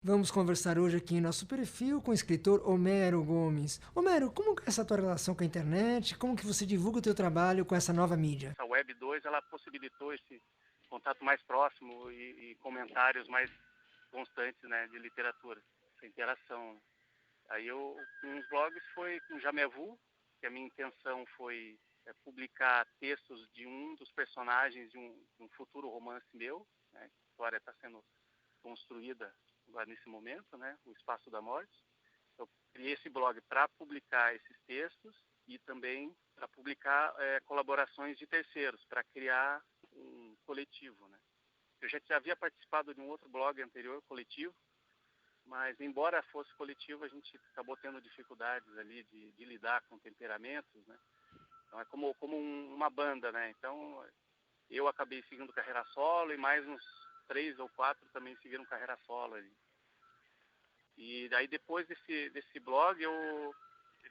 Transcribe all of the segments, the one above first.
Vamos conversar hoje aqui em nosso perfil com o escritor Homero Gomes. Homero, como que é essa tua relação com a internet? Como que você divulga o teu trabalho com essa nova mídia? A Web 2 ela possibilitou esse contato mais próximo e comentários mais constantes, né, de literatura, essa interação. Aí eu, com os blogs foi com Jamevu, que a minha intenção foi publicar textos de um dos personagens de um futuro romance meu, né, a história está sendo construída agora nesse momento, né, o Espaço da Morte. Eu criei esse blog para publicar esses textos e também para publicar colaborações de terceiros, para criar um coletivo, né. Eu já havia participado de um outro blog anterior, coletivo, mas embora fosse coletivo, a gente acabou tendo dificuldades ali de lidar com temperamentos, né. Então é como uma banda, né. Então eu acabei seguindo carreira solo e mais uns 3 ou 4 também seguiram carreira solo ali. E daí depois desse blog eu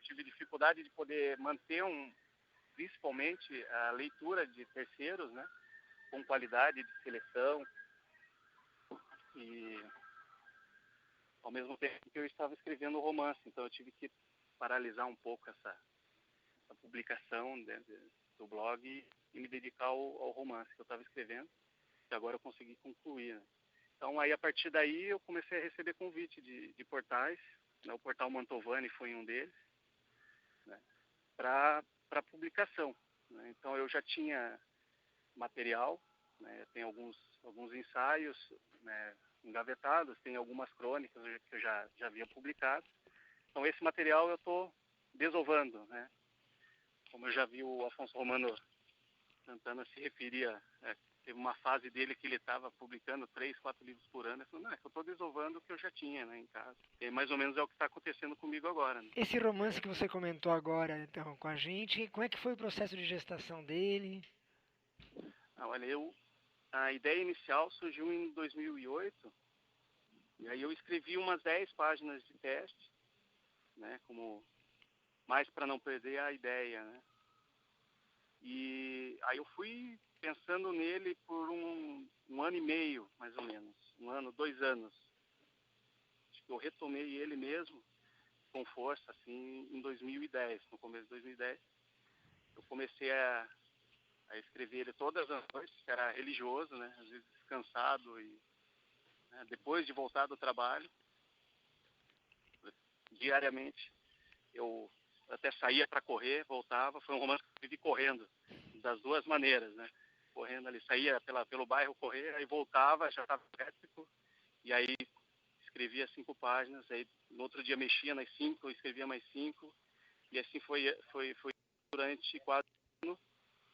tive dificuldade de poder manter principalmente a leitura de terceiros, né, com qualidade de seleção e ao mesmo tempo que eu estava escrevendo o romance, então eu tive que paralisar um pouco essa publicação, né, do blog e me dedicar ao romance que eu estava escrevendo, que agora eu consegui concluir, né. Então aí a partir daí eu comecei a receber convite de portais, né, o portal Mantovani foi um deles, né, para publicação, né. Então eu já tinha material, né, tem alguns ensaios, né, engavetados, tem algumas crônicas que eu já havia publicado. Então esse material eu estou desovando, né. Como eu já vi o Afonso Romano Santana se referia, teve uma fase dele que ele estava publicando 3, 4 livros por ano. Eu falei, não, é que eu estou desovando o que eu já tinha, né, em casa. E mais ou menos é o que está acontecendo comigo agora, né. Esse romance que você comentou agora, então, com a gente, como é que foi o processo de gestação dele? Olha, a ideia inicial surgiu em 2008, e aí eu escrevi umas 10 páginas de teste, né, como mais para não perder a ideia, né. E aí eu fui pensando nele por um ano e meio, mais ou menos, 1 ano, 2 anos. Acho que eu retomei ele mesmo com força, assim, em 2010, no começo de 2010. Eu comecei a escrever ele todas as noites, que era religioso, né, às vezes cansado e, né, depois de voltar do trabalho, diariamente eu até saía para correr, voltava. Foi um romance que eu vivi correndo, das duas maneiras, né? Correndo ali, saía pelo bairro correr, aí voltava, já estava elétrico, e aí escrevia 5 páginas, aí no outro dia mexia nas 5, escrevia mais 5, e assim foi durante quase um ano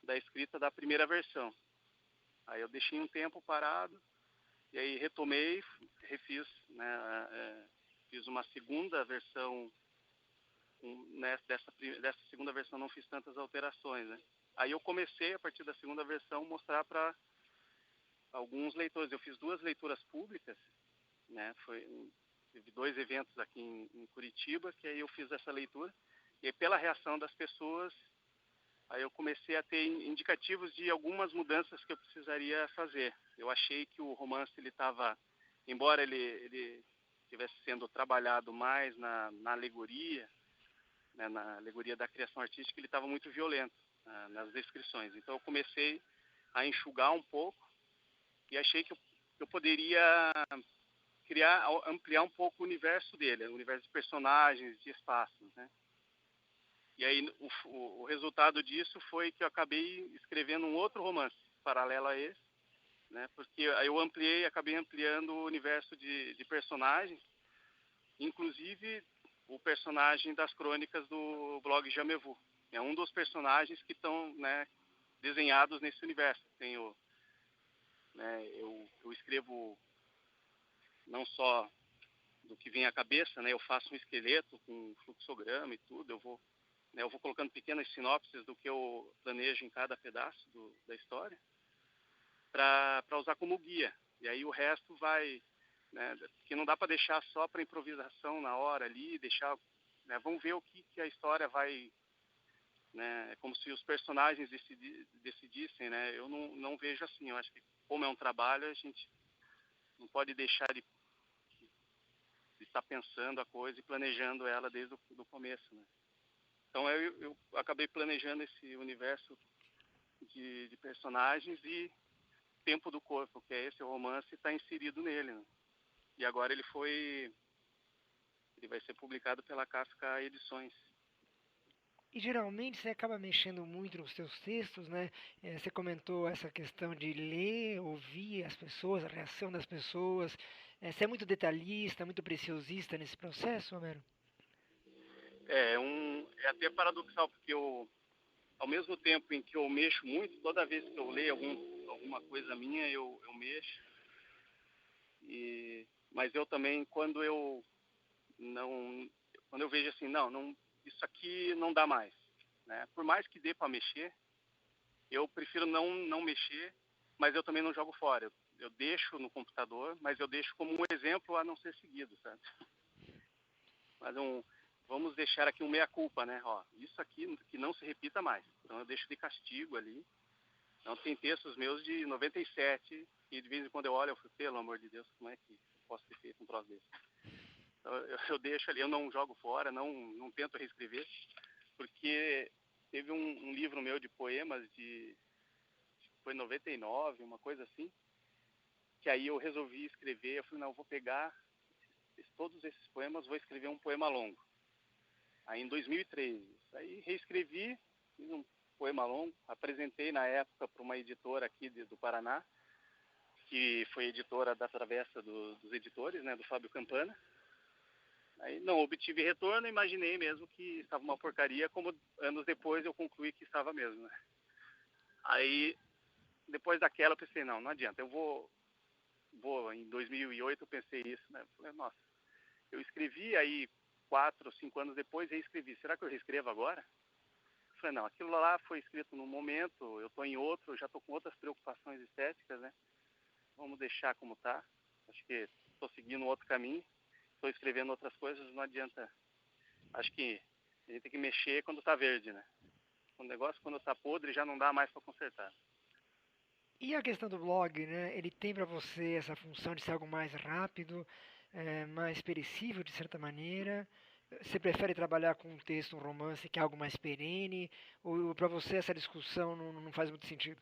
da escrita da primeira versão. Aí eu deixei um tempo parado, e aí retomei, refiz, né, fiz uma segunda versão, né, dessa segunda versão não fiz tantas alterações, né. Aí eu comecei, a partir da segunda versão, mostrar para alguns leitores. Eu fiz 2 leituras públicas, né, teve 2 eventos aqui em Curitiba, que aí eu fiz essa leitura, e aí, pela reação das pessoas, aí eu comecei a ter indicativos de algumas mudanças que eu precisaria fazer. Eu achei que o romance, ele estava, embora ele estivesse sendo trabalhado mais na alegoria, né, na alegoria da criação artística, ele estava muito violento, nas descrições. Então eu comecei a enxugar um pouco e achei que eu poderia ampliar um pouco o universo dele, o universo de personagens, de espaços, né? E aí o resultado disso foi que eu acabei escrevendo um outro romance paralelo a esse, né? Porque aí eu acabei ampliando o universo de personagens, inclusive o personagem das crônicas do blog Jamevu. É um dos personagens que estão, né, desenhados nesse universo. Tenho, né, eu escrevo não só do que vem à cabeça, né, eu faço um esqueleto com fluxograma e tudo, eu vou colocando pequenas sinopses do que eu planejo em cada pedaço da história, para usar como guia. E aí o resto vai, né, que não dá para deixar só para improvisação na hora ali, deixar, né, vamos ver o que a história vai, né, é como se os personagens decidissem, né. Eu não vejo assim. Eu acho que, como é um trabalho, a gente não pode deixar estar pensando a coisa e planejando ela desde o do começo, né? Então eu acabei planejando esse universo de personagens e Tempo do Corpo, que é esse romance, está inserido nele, né? E agora ele vai ser publicado pela Kafka Edições. E geralmente você acaba mexendo muito nos seus textos, né? Você comentou essa questão de ler, ouvir as pessoas, a reação das pessoas. Você é muito detalhista, muito preciosista nesse processo, Homero? É até paradoxal, porque ao mesmo tempo em que eu mexo muito, toda vez que eu leio alguma coisa minha, eu mexo. Mas eu também, quando eu vejo assim, não, isso aqui não dá mais, né? Por mais que dê para mexer, eu prefiro não mexer, mas eu também não jogo fora. Eu deixo no computador, mas eu deixo como um exemplo a não ser seguido, sabe? Mas vamos deixar aqui um meia-culpa, né? Ó, isso aqui que não se repita mais. Então eu deixo de castigo ali. Então tem textos meus de 97 e de vez em quando eu olho e falo, pelo amor de Deus, como é que eu posso ter feito um troço desse? Então eu deixo ali, eu não jogo fora, não tento reescrever, porque teve um livro meu de poemas foi 99, uma coisa assim, que aí eu resolvi escrever, eu falei, não, eu vou pegar todos esses poemas, vou escrever um poema longo. Aí em 2013, aí reescrevi, fiz um poema longo, apresentei na época para uma editora aqui do Paraná, que foi editora da Travessa dos Editores, né, do Fábio Campana. Aí não obtive retorno, imaginei mesmo que estava uma porcaria, como anos depois eu concluí que estava mesmo, né? Aí, depois daquela, eu pensei, não adianta, eu vou em 2008 eu pensei isso, né? Eu falei, nossa, eu escrevi aí 4 ou 5 anos depois, reescrevi. Será que eu reescrevo agora? Eu falei, não, aquilo lá foi escrito num momento, eu estou em outro, já estou com outras preocupações estéticas, né? Vamos deixar como está. Acho que estou seguindo outro caminho, estou escrevendo outras coisas, não adianta. Acho que a gente tem que mexer quando está verde, né? O negócio, quando está podre, já não dá mais para consertar. E a questão do blog, né? Ele tem para você essa função de ser algo mais rápido, mais perecível de certa maneira? Você prefere trabalhar com um texto, um romance, que é algo mais perene? Ou para você essa discussão não faz muito sentido?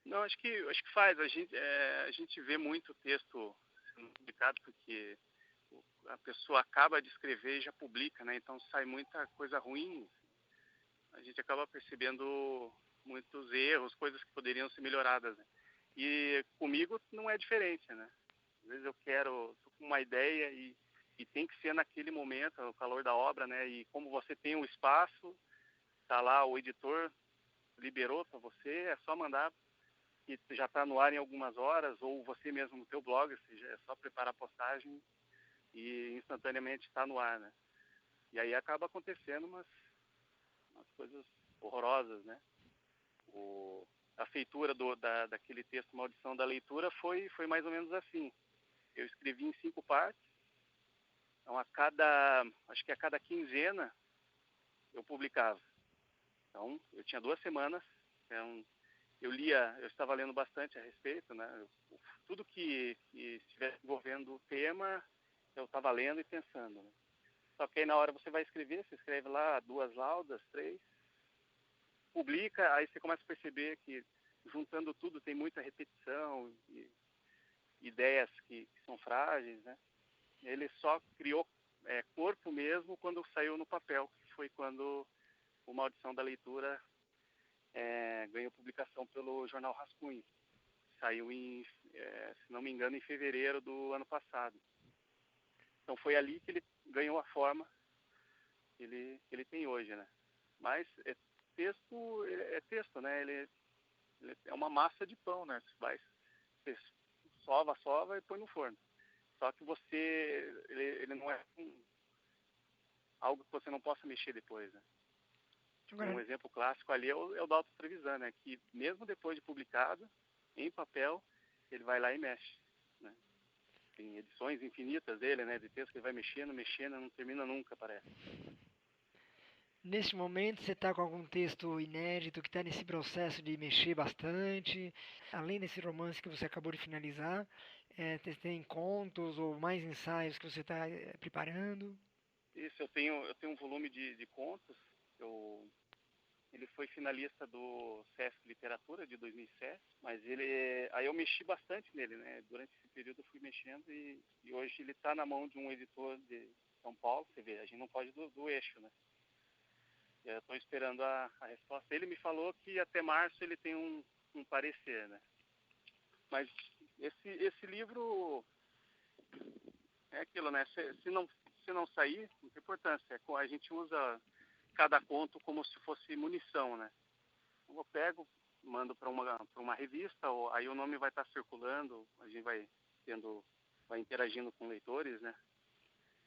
Não, acho que faz. A gente vê muito texto sendo publicado porque a pessoa acaba de escrever e já publica, né? Então sai muita coisa ruim. A gente acaba percebendo muitos erros, coisas que poderiam ser melhoradas, né? E comigo não é diferente, né? Às vezes eu tô com uma ideia e tem que ser naquele momento, no calor da obra, né? E como você tem um espaço, tá lá o editor liberou para você, é só mandar que já está no ar em algumas horas, ou você mesmo no teu blog, ou seja, é só preparar a postagem e instantaneamente está no ar, né? E aí acaba acontecendo umas coisas horrorosas, né? A feitura daquele texto Maldição da Leitura foi mais ou menos assim. Eu escrevi em 5 partes, então acho que a cada quinzena eu publicava. Então eu tinha 2 semanas, então eu estava lendo bastante a respeito, né? Tudo que estivesse envolvendo o tema, eu estava lendo e pensando, né? Só que aí na hora você vai escrever, você escreve lá 2 laudas, 3, publica, aí você começa a perceber que juntando tudo tem muita repetição e ideias que são frágeis, né? Ele só criou corpo mesmo quando saiu no papel, que foi quando o Maldição da Leitura ganhou publicação pelo jornal Rascunho. Saiu se não me engano, em fevereiro do ano passado. Então foi ali que ele ganhou a forma que ele tem hoje, né? Mas é texto, né? Ele é uma massa de pão, né? Você sova e põe no forno. Só que ele não é algo que você não possa mexer depois, né? Agora, Um exemplo clássico ali é o Dalton Trevisan, né? Que mesmo depois de publicado, em papel, ele vai lá e mexe, né? Tem edições infinitas dele, né? De texto que ele vai mexendo, não termina nunca, parece. Neste momento, você está com algum texto inédito que está nesse processo de mexer bastante? Além desse romance que você acabou de finalizar, você tem contos ou mais ensaios que você está preparando? Isso, eu tenho um volume de contos. Eu, ele foi finalista do Sesc Literatura de 2007, mas aí eu mexi bastante nele, né? Durante esse período eu fui mexendo e hoje ele está na mão de um editor de São Paulo. Você vê, a gente não pode do eixo, né? Eu estou esperando a resposta. Ele me falou que até março ele tem um parecer, né? Mas esse livro é aquilo, né? Se não sair, não tem importância. A gente usa cada conto como se fosse munição, né? Eu pego, mando para uma revista, aí o nome vai estar circulando, a gente vai interagindo com leitores, né?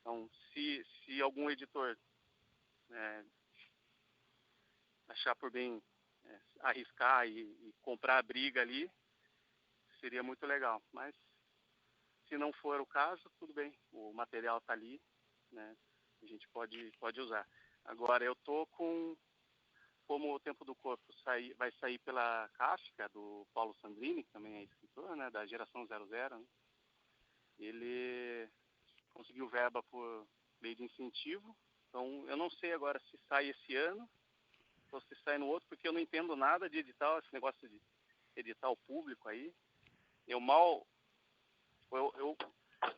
Então, se algum editor é, achar por bem arriscar e comprar a briga ali, seria muito legal. Mas se não for o caso, tudo bem. O material está ali, né? A gente pode usar. Agora, eu tô como o Tempo do Corpo vai sair pela Kafka, do Paulo Sandrini, que também é escritor, né? Da Geração 00, né? Ele conseguiu verba por lei de incentivo. Então, eu não sei agora se sai esse ano ou se sai no outro, porque eu não entendo nada de edital, esse negócio de edital público aí. Eu mal eu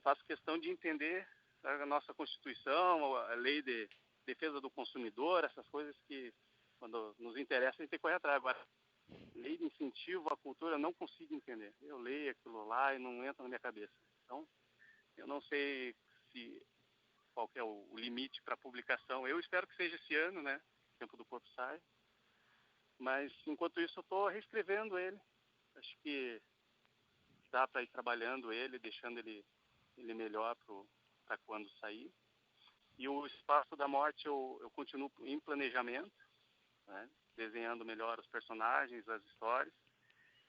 faço questão de entender a nossa Constituição, a lei de defesa do consumidor, essas coisas que, quando nos interessa, a gente tem que correr atrás. Agora, lei de incentivo à cultura, eu não consigo entender. Eu leio aquilo lá e não entra na minha cabeça. Então, eu não sei qual que é o limite para publicação. Eu espero que seja esse ano, né? O Tempo do Corpo sai. Mas, enquanto isso, eu estou reescrevendo ele. Acho que dá para ir trabalhando ele, deixando ele melhor para quando sair. E o Espaço da Morte eu continuo em planejamento, né? Desenhando melhor os personagens, as histórias.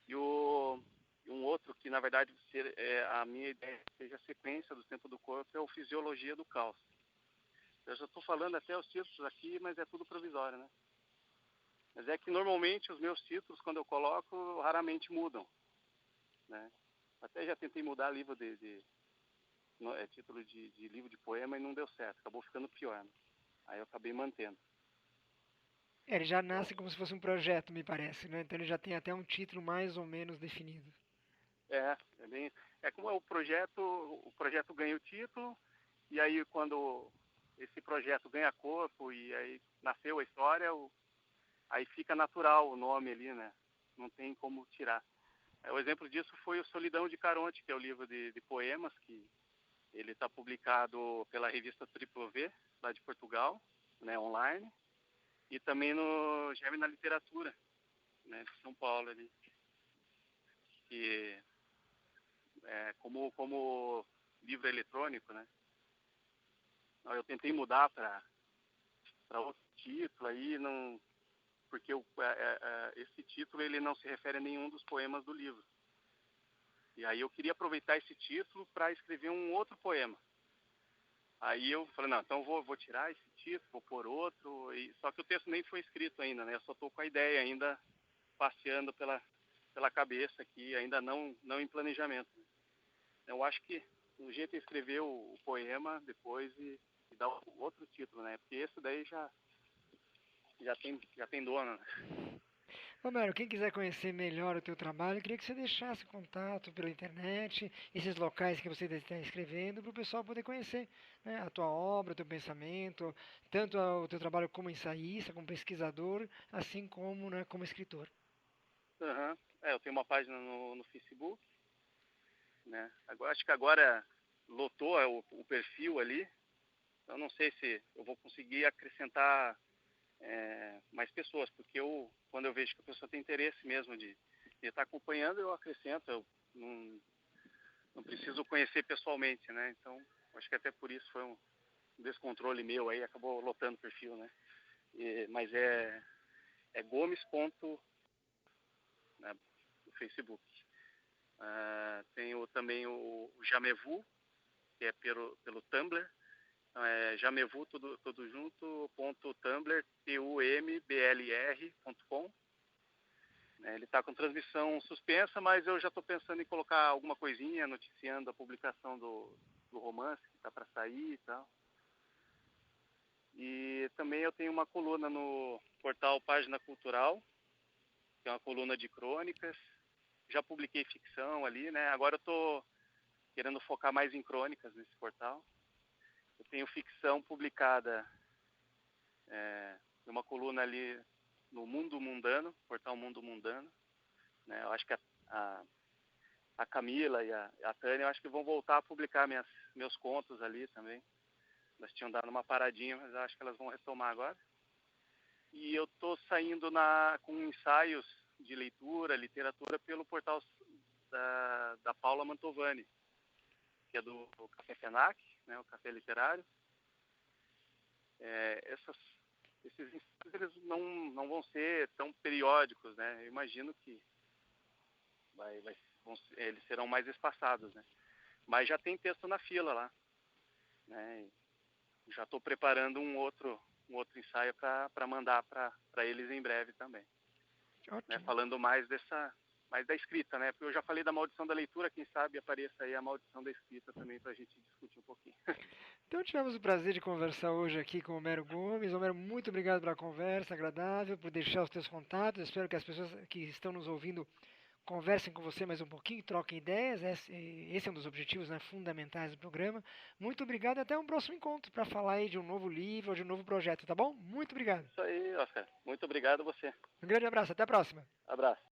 E um outro que, na verdade, a minha ideia seja a sequência do Tempo do Corpo é o Fisiologia do Caos. Eu já estou falando até os títulos aqui, mas é tudo provisório, né? Mas é que normalmente os meus títulos, quando eu coloco, raramente mudam, né? Até já tentei mudar livro título de livro de poema e não deu certo, acabou ficando pior, né? Aí eu acabei mantendo. Ele já Então, nasce como se fosse um projeto, me parece, né? Então ele já tem até um título mais ou menos definido. é bem, é como o projeto ganha o título, e aí quando esse projeto ganha corpo e aí nasceu a história, aí fica natural o nome ali, né? Não tem como tirar. O exemplo disso foi o Solidão de Caronte, que é o livro de poemas, que ele está publicado pela revista Triplo V, lá de Portugal, né, online, e também no Germe na Literatura, né, de São Paulo ali, que é como livro eletrônico, né. Eu tentei mudar para outro título aí, não, porque esse título ele não se refere a nenhum dos poemas do livro. E aí eu queria aproveitar esse título para escrever um outro poema. Aí eu falei, não, então vou tirar esse título, vou pôr outro, só que o texto nem foi escrito ainda, né? Eu só estou com a ideia ainda passeando pela cabeça aqui, ainda não em planejamento. Eu acho que o jeito de escrever o poema depois e dar outro título, né? Porque esse daí já tem dono, né? Romero, quem quiser conhecer melhor o teu trabalho, eu queria que você deixasse contato pela internet, esses locais que você está escrevendo, para o pessoal poder conhecer, né, a tua obra, o teu pensamento, tanto o teu trabalho como ensaísta, como pesquisador, assim como, né, como escritor. Uhum. Eu tenho uma página no Facebook, né? Agora, acho que agora lotou o perfil ali. Eu não sei se eu vou conseguir acrescentar mais pessoas, porque quando eu vejo que a pessoa tem interesse mesmo de estar acompanhando, eu acrescento, eu não preciso conhecer pessoalmente, né? Então, acho que até por isso foi um descontrole meu aí, acabou lotando o perfil, né? Mas é Gomes ponto, né, no Facebook. Tem também o Jamevu, que é pelo Tumblr, Então é Jamevu, tudo junto, ponto Tumblr, tumblr.com. Ele está com transmissão suspensa, mas eu já estou pensando em colocar alguma coisinha noticiando a publicação do romance que está para sair e tal. E também eu tenho uma coluna no portal Página Cultural, que é uma coluna de crônicas. Já publiquei ficção ali, né? Agora eu estou querendo focar mais em crônicas nesse portal. Eu tenho ficção publicada uma coluna ali no Mundo Mundano, portal Mundo Mundano, né? Eu acho que a Camila e a Tânia, eu acho que vão voltar a publicar meus contos ali também. Elas tinham dado uma paradinha, mas eu acho que elas vão retomar agora. E eu estou saindo com ensaios de leitura, literatura, pelo portal da Paula Mantovani, que é do Café Fenac, né, o Café Literário. Esses ensaios eles não vão ser tão periódicos, né? Eu imagino que eles serão mais espaçados, né? Mas já tem texto na fila lá, né? Já estou preparando um outro ensaio para mandar para eles em breve também. Né? Falando mais da escrita, né? Porque eu já falei da maldição da leitura, quem sabe apareça aí a maldição da escrita também para a gente discutir um pouquinho. Então tivemos o prazer de conversar hoje aqui com o Homero Gomes. Homero, muito obrigado pela conversa agradável, por deixar os teus contatos. Espero que as pessoas que estão nos ouvindo conversem com você mais um pouquinho, troquem ideias. Esse é um dos objetivos, né, fundamentais do programa. Muito obrigado e até um próximo encontro para falar aí de um novo livro ou de um novo projeto, tá bom? Muito obrigado. Isso aí, Oscar. Muito obrigado a você. Um grande abraço, até a próxima. Abraço.